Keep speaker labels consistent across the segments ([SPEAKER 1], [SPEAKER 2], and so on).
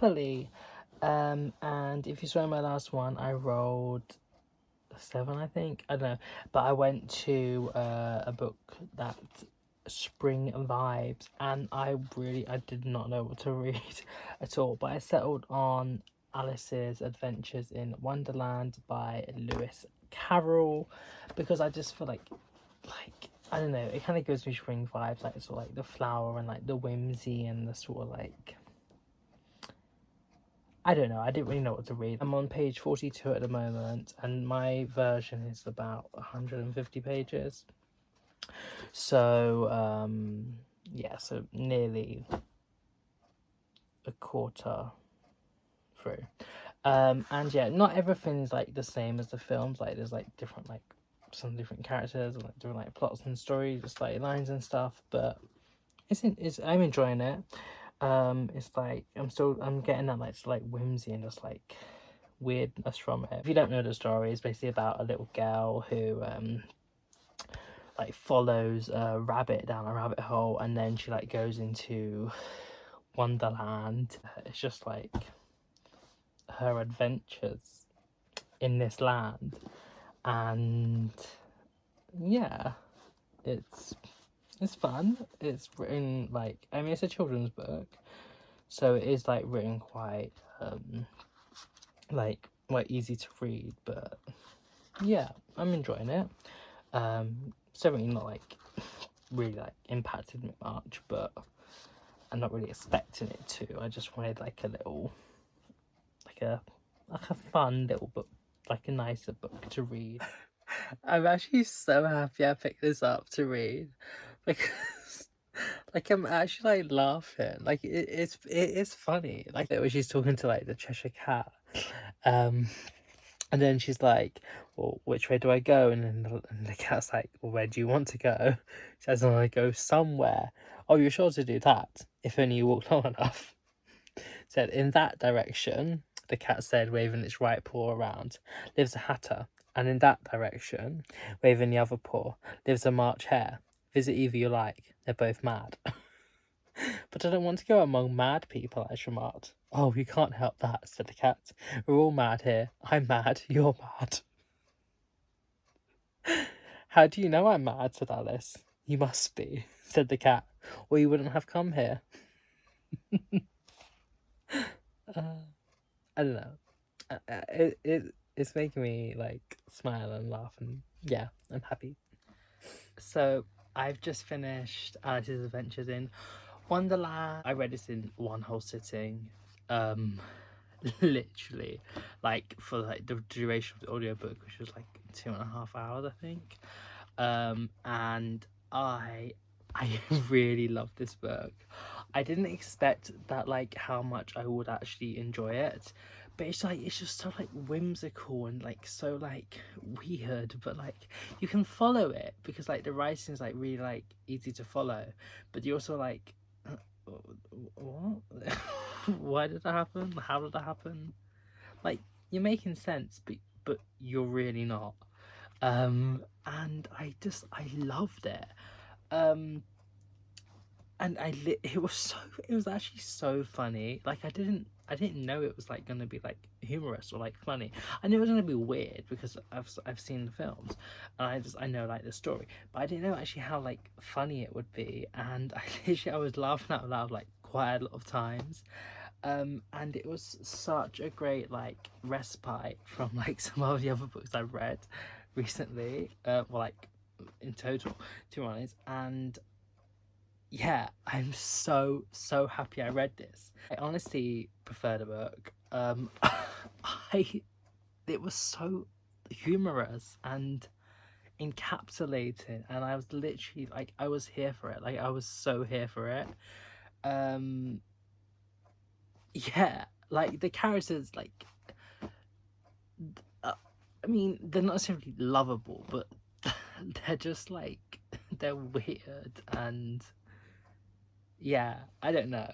[SPEAKER 1] Bookopoly. And if you saw my last one, I rolled 7, I think. I don't know. But I went to a book that spring vibes, and I did not know what to read at all. But I settled on Alice's Adventures in Wonderland by Lewis Carroll, because I just feel like I don't know, it kind of gives me spring vibes, like sort of like the flower and like the whimsy and the sort of like, I don't know, I didn't really know what to read. I'm on page 42 at the moment, and my version is about 150 pages. So, yeah, so nearly a quarter through. And yeah, not everything's like the same as the films. Like there's like different like some different characters and like different like plots and stories, just like lines and stuff. But I'm enjoying it. It's like I'm getting that like whimsy and just like weirdness from it. If you don't know the story, it's basically about a little girl who like follows a rabbit down a rabbit hole, and then she like goes into Wonderland. It's just like her adventures in this land, and yeah, it's fun. It's written like, I mean, it's a children's book, so it is like written quite like easy to read, but yeah, I'm enjoying it. Certainly not like really like impacted me much, but I'm not really expecting it to. I just wanted like a little like a fun little book, like a nicer book to read. I'm actually so happy I picked this up to read, because like I'm actually like laughing. Like it is funny. Like when she's talking to like the Cheshire Cat, and then she's like, "Well, which way do I go?" And then the cat's like, "Well, where do you want to go?" She says, "I want to go somewhere." "Oh, you're sure to do that? If only you walk long enough." Said, "In that direction," the cat said, waving its right paw around, "lives a hatter. And in that direction," waving the other paw, "lives a March hare. Visit either you like. They're both mad." "But I don't want to go among mad people," I remarked. "Oh, you can't help that," said the cat. "We're all mad here. I'm mad. You're mad." "How do you know I'm mad?" said Alice. "You must be," said the cat, "or you wouldn't have come here." I don't know. It's making me like smile and laugh, and yeah, I'm happy. So I've just finished Alice's Adventures in Wonderland. I read this in one whole sitting, literally, like for like the duration of the audiobook, which was like 2.5 hours, I think. And I really love this book. I didn't expect that, like how much I would actually enjoy it, but it's just so like whimsical and like so like weird, but like you can follow it because like the writing is like really like easy to follow, but you also like what why did that happen, how did that happen, like you're making sense, but you're really not. And I loved it. um and it was actually so funny. Like I didn't know it was like gonna be like humorous or like funny. I knew it was gonna be weird because I've seen the films, and I know like the story, but I didn't know actually how like funny it would be. And I was laughing out loud like quite a lot of times. And it was such a great like respite from like some of the other books I've read recently, well, like in total, to be honest. And yeah, I'm so happy I read this. I honestly prefer the book. I It was so humorous and encapsulating, and I was literally like, I was here for it. Like I was so here for it. um yeah, like the characters, like I mean, they're not necessarily lovable, but they're just like, they're weird, and yeah, I don't know.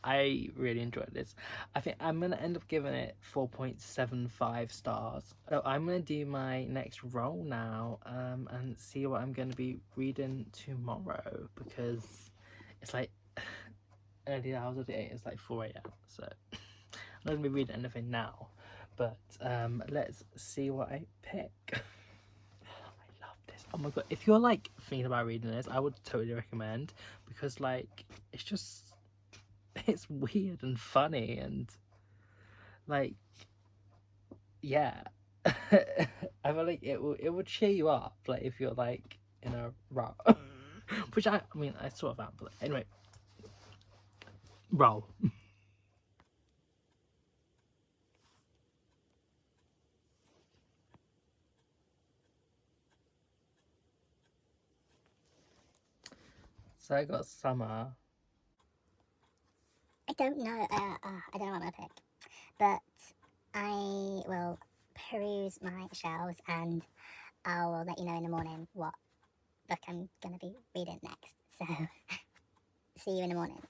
[SPEAKER 1] I really enjoyed this. I think I'm gonna end up giving it 4.75 stars. So I'm gonna do my next roll now, and see what I'm gonna be reading tomorrow, because it's like early hours of the day. It's like 4 a.m. So I'm not gonna be reading anything now. But let's see what I pick. I love this. Oh my god! If you're like thinking about reading this, I would totally recommend, because like it's weird and funny and like yeah. I feel like it would cheer you up, like if you're like in a rut. Which I mean I sort of am, but anyway. Roll. So I got Summer.
[SPEAKER 2] I don't know. I don't know what I'm gonna pick, but I will peruse my shelves and I will let you know in the morning what book I'm gonna be reading next. So see you in the morning.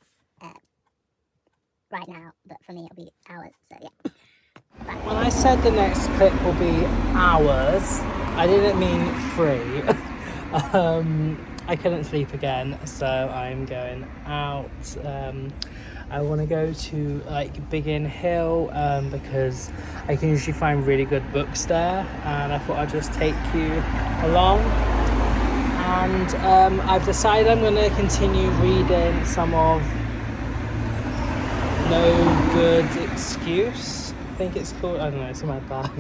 [SPEAKER 2] Right now, but for me it'll be hours. So yeah. Bye.
[SPEAKER 1] When I said the next clip will be hours, I didn't mean 3. I couldn't sleep again, so I'm going out. I want to go to like Biggin Hill because I can usually find really good books there, and I thought I'd just take you along. And I've decided I'm going to continue reading some of No Good Excuse, I think it's called. I don't know, it's in my bag.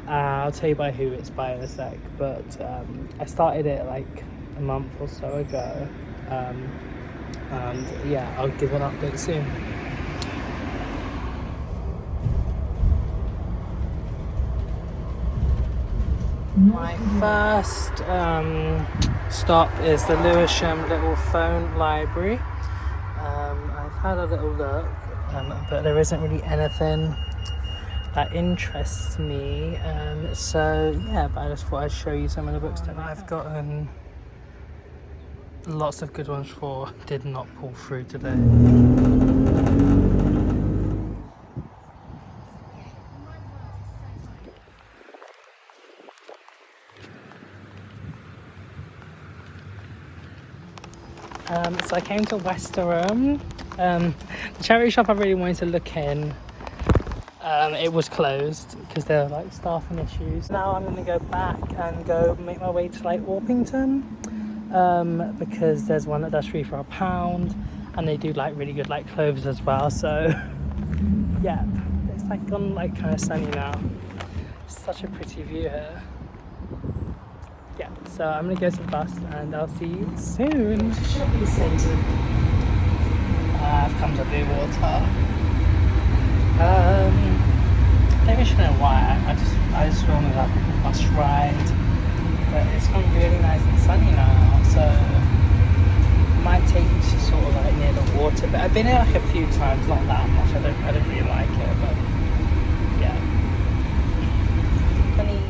[SPEAKER 1] I'll tell you by who it's by in a sec, but I started it like a month or so ago, and yeah, I'll give an update soon. My first stop is the Lewisham Little Phone Library. I've had a little look, but there isn't really anything that interests me, so yeah, but I just thought I'd show you some of the books that I've gotten lots of good ones for. Did not pull through today. So I came to Westerham, the charity shop I really wanted to look in. It was closed because there were like staffing issues. Now I'm going to go back and go make my way to like Orpington, because there's one that does 3 for £1, and they do like really good like clothes as well. So yeah, it's like gone like kind of sunny now. Such a pretty view here. Yeah, so I'm gonna go to the bus and I'll see you soon. Shopping centre. I've come to Blue Water. I don't really know why. I just wanted like a bus ride, but it's gone really nice and sunny now, so it might take you to sort of like near the water. But I've been here like a few times, not that much. I don't really like it, but yeah. Funny.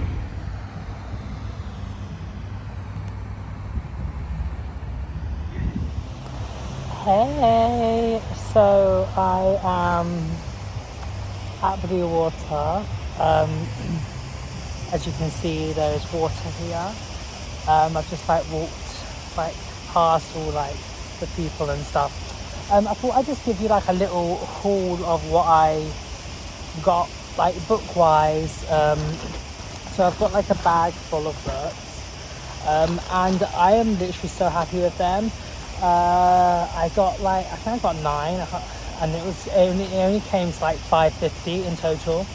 [SPEAKER 1] Hey, so I am at Blue Water. As you can see, there is water here. I've just like walked like past all like the people and stuff. I thought I'd just give you like a little haul of what I got like book wise. So I've got like a bag full of books, and I am literally so happy with them. I got like, I think I got 9, and it only came to like £5.50 in total.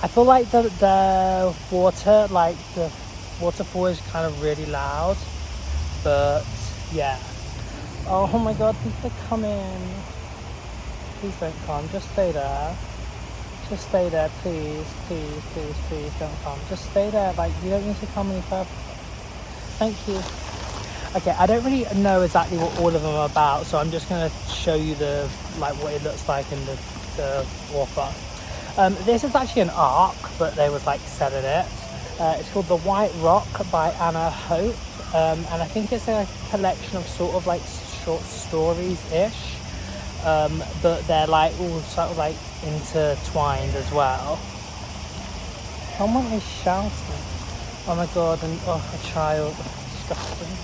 [SPEAKER 1] I feel like the water, like the waterfall is kind of really loud, but yeah. Oh my god, people are coming. Please don't come, just stay there. Just stay there, please, please, please, please don't come. Just stay there, like you don't need to come any further. Thank you. Okay, I don't really know exactly what all of them are about, so I'm just going to show you the like what it looks like in the author. This is actually an arc, but they was like selling it. It's called The White Rock by Anna Hope, and I think it's a collection of sort of like short stories-ish, but they're like all sort of like intertwined as well. Someone is shouting. Oh my god, and a child. Disgusting.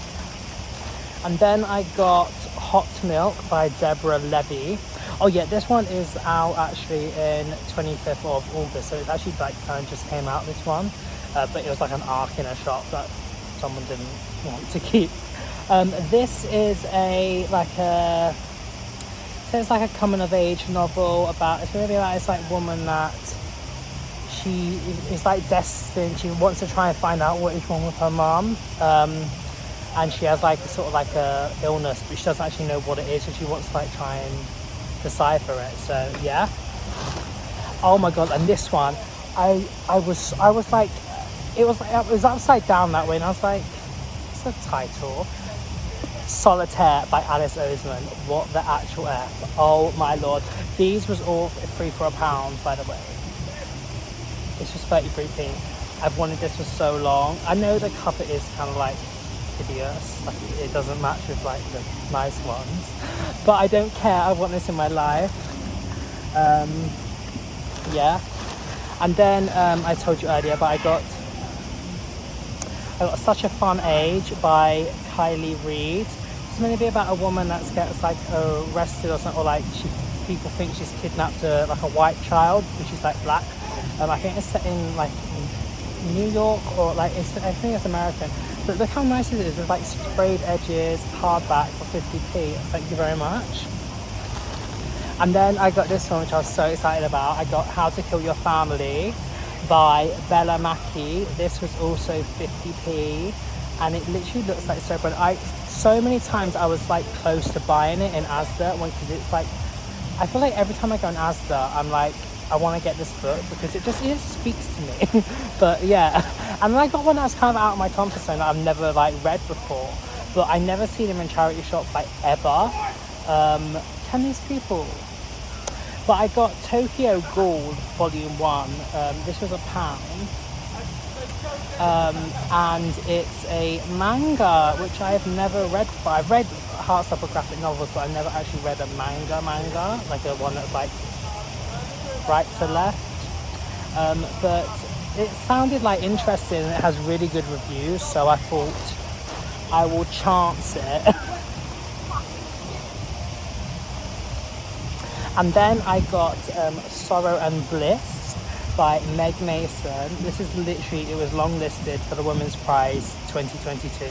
[SPEAKER 1] And then I got Hot Milk by Deborah Levy. Oh yeah, this one is out actually in 25th of August, so it's actually like kind of just came out, this one. But it was like an arc in a shop that someone didn't want to keep. This is it's like a coming of age novel about, it's really about this like woman that she is like destined, she wants to try and find out what is wrong with her mum. And she has like a sort of like a illness, but she doesn't actually know what it is, and she wants to like try and decipher it. So yeah. Oh my god! And this one, I was like, it was upside down that way, and I was like, what's the title? Solitaire by Alice Oseman. What the actual F? Oh my lord! These was all free for £1, by the way. This was 33p. I've wanted this for so long. I know the cover is kind of like hideous, like it doesn't match with like the nice ones, but I don't care. I want this in my life. Yeah. And then I told you earlier, but I got Such a Fun Age by Kylie Reid. It's going to be about a woman that gets like arrested or something, or like people think she's kidnapped like a white child, which is like black. I think it's set in like New York, or like I think it's American. But look how nice it is with like sprayed edges, hardback for 50p. Thank you very much. And then I got this one, which I was so excited about. I got How to Kill Your Family by Bella Mackie. This was also 50p, and it literally looks like so good. So many times I was like close to buying it in Asda, because it's like, I feel like every time I go in Asda, I'm like, I want to get this book because it speaks to me. But yeah, and then I got one that's kind of out of my comfort zone that I've never like read before, but I never see them in charity shops like ever. Can these people? But I got Tokyo Ghoul Volume 1. This was £1. And it's a manga, which I have never read before. I've read hardstopper graphic novels, but I've never actually read a manga, like a one that's like right to left. But it sounded like interesting, and it has really good reviews, so I thought I will chance it. And then I got Sorrow and Bliss by Meg Mason. This is literally, it was longlisted for the Women's Prize 2022.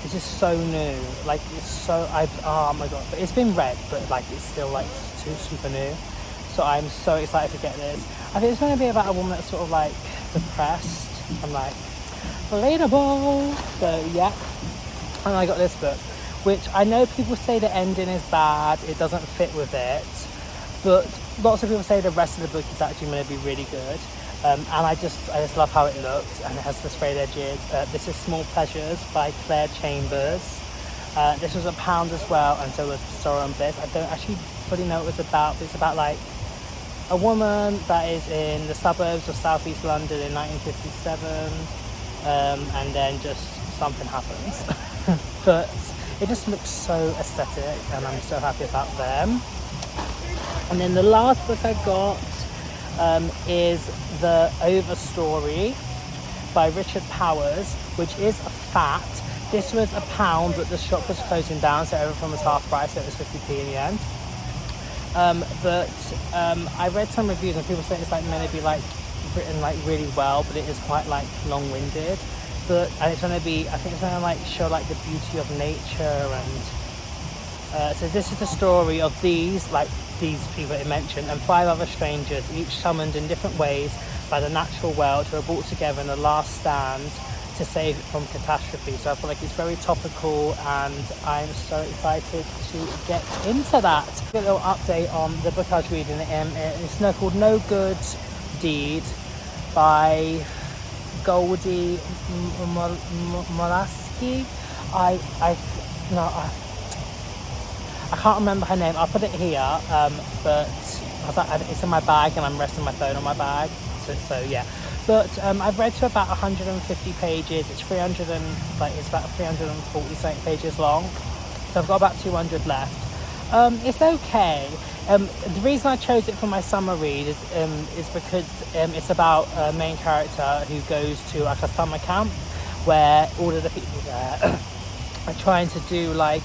[SPEAKER 1] This is so new, like it's so, oh my god, but it's been read, but like it's still like super new. So I'm so excited to get this. I think it's going to be about a woman that's sort of like depressed and like relatable. So yeah, and I got this book, which I know people say the ending is bad, it doesn't fit with it, but lots of people say the rest of the book is actually going to be really good. And I just love how it looks, and it has the sprayed edges. This is Small Pleasures by Claire Chambers. This was £1 as well, and so was Sorrow and Bliss. I don't actually fully know what it's about, but it's about like a woman that is in the suburbs of southeast London in 1957, and then just something happens. But it just looks so aesthetic, and I'm so happy about them. And then the last book I got is The Overstory by Richard Powers, which is a fact. This was £1, but the shop was closing down, so everything was half price, so it was 50p in the end. But I read some reviews, and people say it's like meant to be like written like really well, but it is quite like long-winded. And it's going to be, I think it's going to like show like the beauty of nature, and so this is the story of these people it mentioned, and 5 other strangers, each summoned in different ways by the natural world, who are brought together in a last stand to save it from catastrophe. So I feel like it's very topical, and I'm so excited to get into that. A little update on the book I was reading. It's now called No Good Deed by Goldie Molaski. I can't remember her name. I'll put it here, but it's in my bag, and I'm resting my phone on my bag. So yeah. But I've read to about 150 pages. It's about 340 something pages long. So I've got about 200 left. It's okay. The reason I chose it for my summer read is because it's about a main character who goes to like a summer camp where all of the people there are trying to do like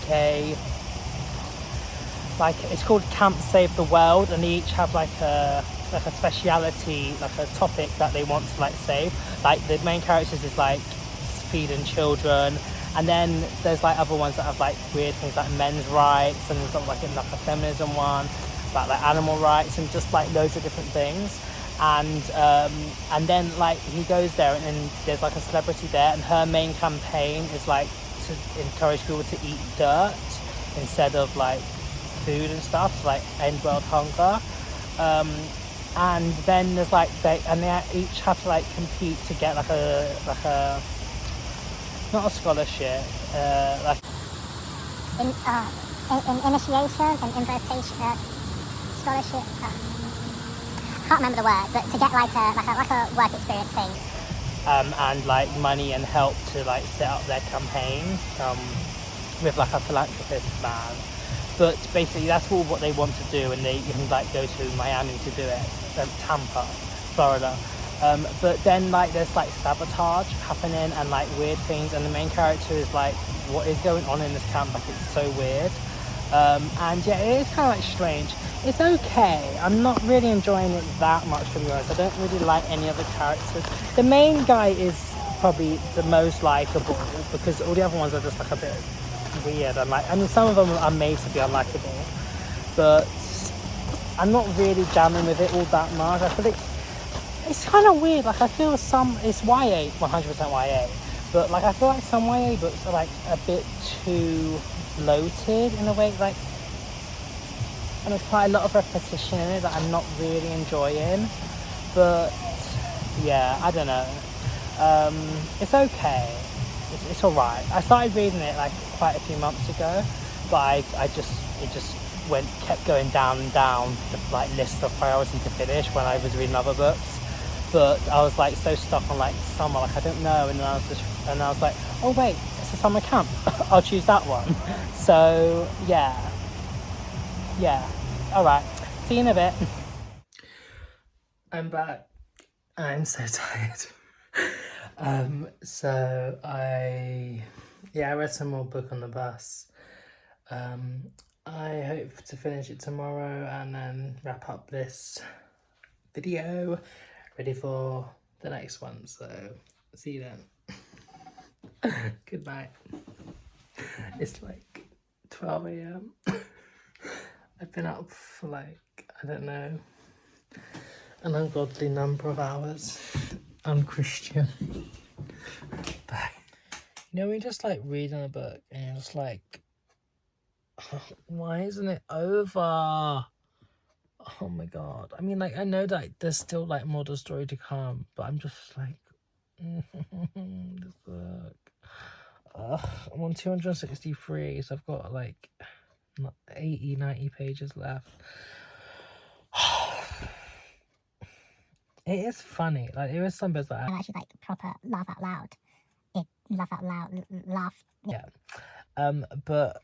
[SPEAKER 1] it's called Camp Save the World, and they each have like a speciality, like a topic that they want to like save. Like the main characters is like feeding children, and then there's like other ones that have like weird things like men's rights, and there's like a feminism one about like animal rights, and just like loads of different things. And then like he goes there, and then there's like a celebrity there, and her main campaign is like to encourage people to eat dirt instead of like food and stuff, to like end world hunger. And then there's like they each have to like compete to get like a not a scholarship, like
[SPEAKER 2] in initiation and invitation scholarship. I can't remember the word, but to get like a work experience thing.
[SPEAKER 1] And like money and help to like set up their campaigns with like a philanthropist man. But basically that's all what they want to do, and you can like go to Miami to do it, Tampa, Florida. But then like there's like sabotage happening and like weird things, and the main character is like, what is going on in this camp? Like it's so weird. And yeah, it is kind of like strange. It's okay. I'm not really enjoying it that much, to be honest. I don't really like any other characters. The main guy is probably the most likable, because all the other ones are just like a bit weird, and like, I mean, some of them are made to be unlikable, but I'm not really jamming with it all that much. I feel like it's kind of weird. Like I feel it's YA, 100% YA, but like I feel like some YA books are like a bit too bloated in a way, like, and there's quite a lot of repetition in it that I'm not really enjoying. But yeah, I don't know. It's okay. It's alright. I started reading it like quite a few months ago, but it just kept going down and down the like list of priority to finish when I was reading other books. But I was like so stuck on like summer, like I don't know, and then I was like, oh wait, it's a summer camp. I'll choose that one. So yeah. Alright. See you in a bit. I'm back. I'm so tired. So I read some more book on the bus. I hope to finish it tomorrow and then wrap up this video, ready for the next one. So see you then. Good night. It's like 12 a.m. I've been up for like, I don't know, an ungodly number of hours. Unchristian. Bye. You know, when you're just like reading a book and you're just like, oh, why isn't it over? Oh my god. I mean, like, I know that there's still like more to the story to come, but I'm just like, this book. I'm on 263, so I've got like 90 pages left. It is funny. Like, there is some bits that
[SPEAKER 2] I actually like proper laugh out loud. Laugh.
[SPEAKER 1] Yeah. But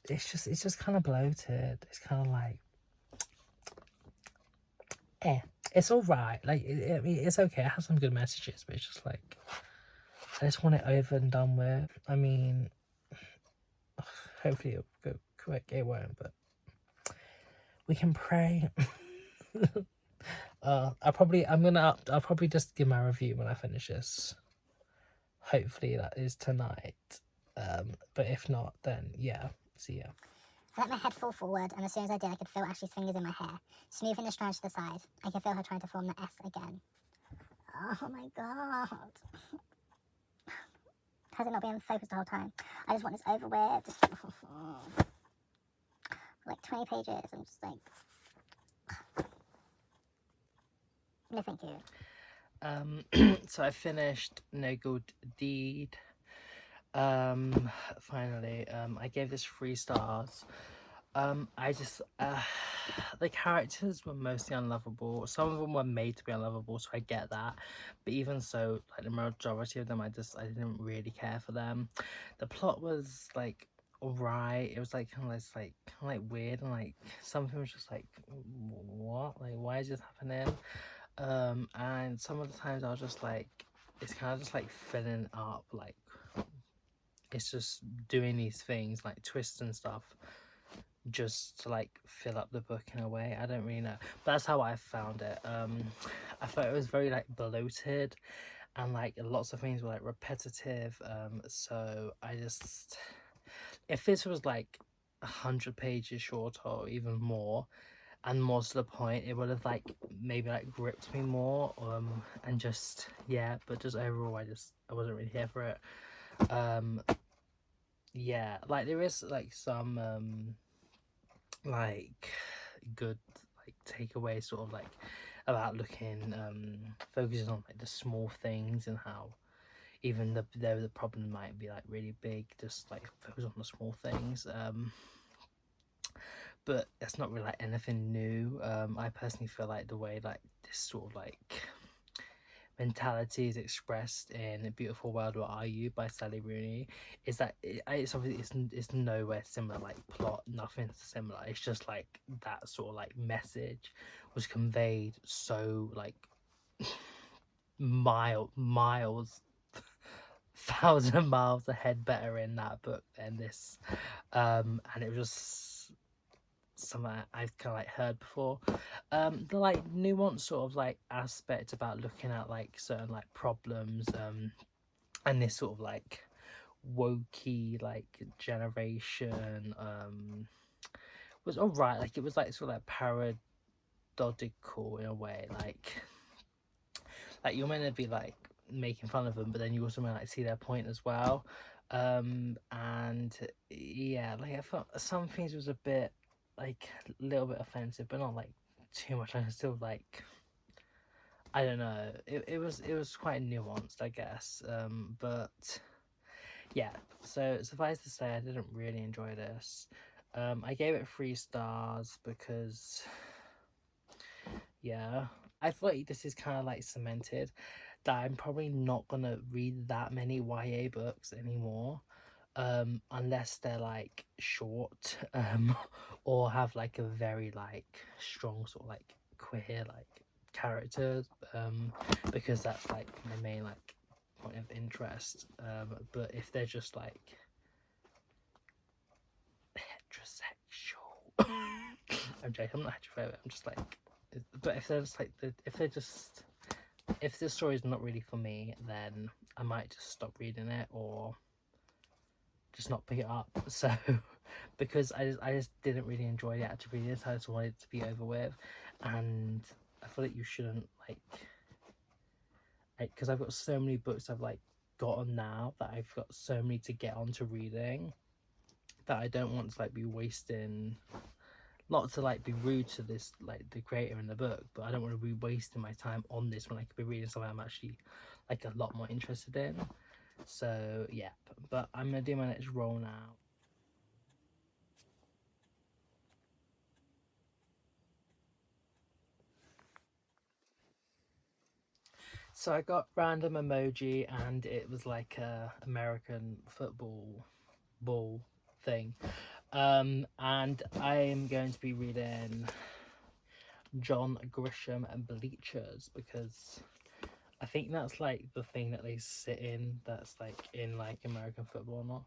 [SPEAKER 1] it's just kind of bloated. It's kind of like, it's all right. Like, I mean, it's okay. It has some good messages, but it's just like, I just want it over and done with. I mean, hopefully it'll go quick. It won't, but we can pray. I'll probably just give my review when I finish this. Hopefully that is tonight. But if not, then yeah, see ya.
[SPEAKER 2] I let my head fall forward, and as soon as I did, I could feel Ashley's fingers in my hair, smoothing the strands to the side. I could feel her trying to form the S again. Oh my god. Has it not been focused the whole time? I just want this over with. Like 20 pages, I'm just like, no thank you.
[SPEAKER 1] So I finished No Good Deed. Finally, I gave this 3 stars. I just, the characters were mostly unlovable. Some of them were made to be unlovable, so I get that. But even so, like the majority of them, I didn't really care for them. The plot was like alright. It was like kind of like weird, and like something was just like, what? Like, why is this happening? And some of the times I was just like, it's kind of just like filling up like it's just doing these things like twists and stuff just to like fill up the book in a way. I don't really know, but that's how I found it. I thought it was very like bloated, and like lots of things were like repetitive. So I just, if this was like 100 pages shorter or even more and more to the point, it would have like maybe like gripped me more. And just, yeah, but just overall I wasn't really here for it. Yeah, like there is like some like good like takeaway sort of like about looking focusing on like the small things, and how even the problem might be like really big, just like focus on the small things. But it's not really like anything new. I personally feel like the way like this sort of like mentality is expressed in A Beautiful World, What Are You by Sally Rooney is that it's obviously it's nowhere similar, like plot, nothing similar. It's just like that sort of like message was conveyed so like miles thousand miles ahead better in that book than this. And it was just something I've kind of like heard before. The like nuanced sort of like aspect about looking at like certain like problems, and this sort of like wokey like generation was alright. Like it was like sort of like parodical in a way, like you're meant to be like making fun of them, but then you also meant to like see their point as well. And yeah, like I felt some things was a bit like a little bit offensive, but not like too much. I still like, I don't know, it was quite nuanced, I guess. But yeah, so suffice to say I didn't really enjoy this. I gave it 3 stars because yeah, I feel like this is kind of like cemented that I'm probably not gonna read that many YA books anymore, unless they're like short, or have like a very like strong sort of like queer like characters, because that's like my main like point of interest. But if they're just like heterosexual, I'm joking, I'm not heterophobic. I'm just like, but if they're just like if this story is not really for me, then I might just stop reading it or just not pick it up. So because I just didn't really enjoy the act of reading this, I just wanted it to be over with. And I feel like you shouldn't like because I've got so many books I've like gotten now that I've got so many to get on to reading, that I don't want to like be wasting, not to like be rude to this like the creator in the book, but I don't want to be wasting my time on this when I could be reading something I'm actually like a lot more interested in. So yeah, but I'm gonna do my next roll now. So I got random emoji, and it was like a American football ball thing. And I'm going to be reading John Grisham and Bleachers, because I think that's like the thing that they sit in, that's like in like American football or not.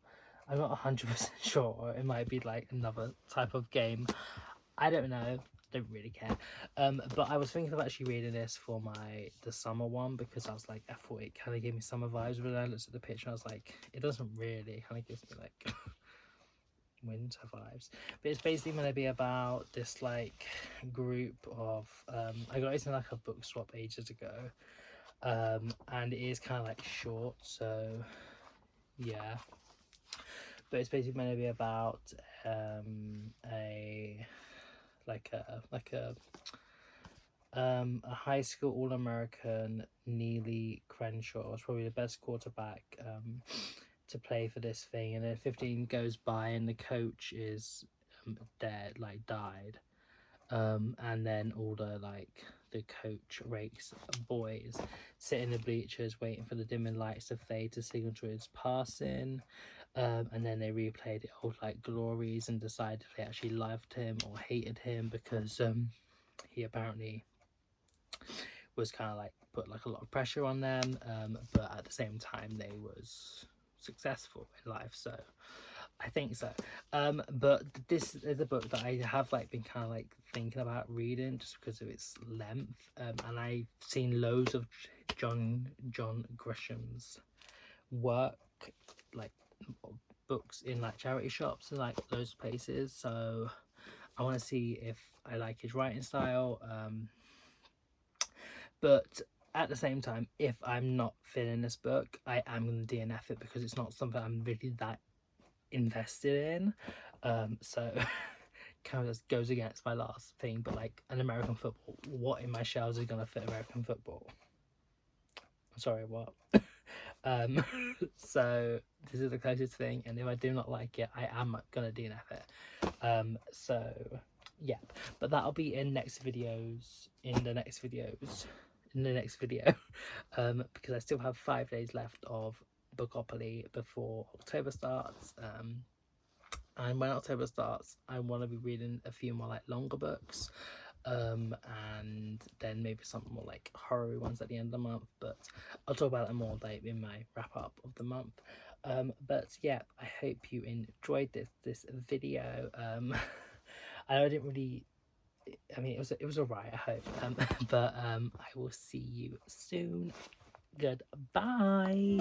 [SPEAKER 1] I'm not 100% sure, or it might be like another type of game. I don't know. Don't really care. But I was thinking of actually reading this for the summer one, because I was like, I thought it kind of gave me summer vibes. But I looked at the picture and I was like, it doesn't really. It kind of gives me like winter vibes. But it's basically going to be about this like group of I got it in like a book swap ages ago, and it is kind of like short, so yeah. But it's basically going to be about a a high school All-American, Neely Crenshaw is probably the best quarterback to play for this thing, and then 15 goes by and the coach is dead, like died, and then all the coach race boys sit in the bleachers waiting for the dimming lights to fade to signal to his passing. And then they replayed the old like glories and decided if they actually loved him or hated him, because he apparently was kind of like put like a lot of pressure on them, but at the same time they was successful in life. So I think so. But this is a book that I have like been kind of like thinking about reading just because of its length. And I've seen loads of John Grisham's work, like books in like charity shops and like those places. So I want to see if I like his writing style. But at the same time, if I'm not feeling this book, I am going to DNF it because it's not something I'm really that invested in. So kind of just goes against my last thing, but like an American football, what in my shelves is going to fit American football? I'm sorry, what? So this is the closest thing, and if I do not like it, I am gonna DNF it. So yeah, but that'll be in next videos, in the next video, because I still have 5 days left of Bookopoly before October starts. And when October starts, I want to be reading a few more like longer books, and then maybe some more like horror ones at the end of the month, but I'll talk about it more like in my wrap up of the month. But yeah, I hope you enjoyed this video. I didn't really, I mean, it was alright, I hope. But I will see you soon. Goodbye.